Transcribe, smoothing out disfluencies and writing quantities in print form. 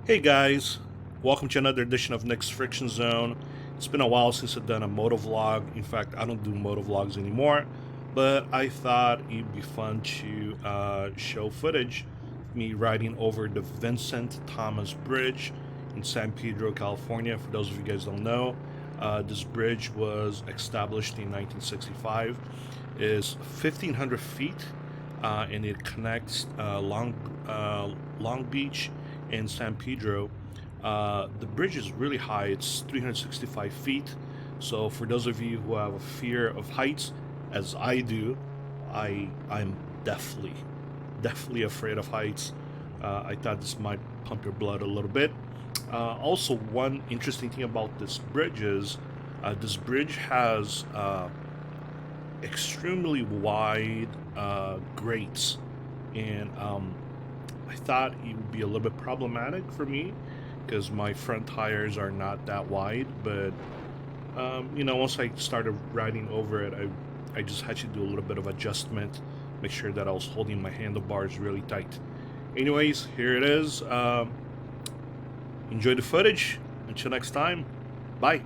Hey guys, welcome to another edition of Nick's Friction Zone. It's been a while since I've done a motovlog. In fact, I don't do motovlogs anymore, but I thought it'd be fun to show footage of me riding over the Vincent Thomas Bridge in San Pedro, California. For those of you guys don't know, this bridge was established in 1965. It's 1,500 feet, and it connects Long Beach and San Pedro. The bridge is really high. It's 365 feet. So for those of you who have a fear of heights, as I do, I'm definitely afraid of heights. I thought this might pump your blood a little bit. Also, one interesting thing about this bridge is this bridge has extremely wide grates, and I thought it would be a little bit problematic for me because my front tires are not that wide. But once I started riding over it, I just had to do a little bit of adjustment, make sure that I was holding my handlebars really tight. Anyways, here it is. Enjoy the footage. Until next time, bye.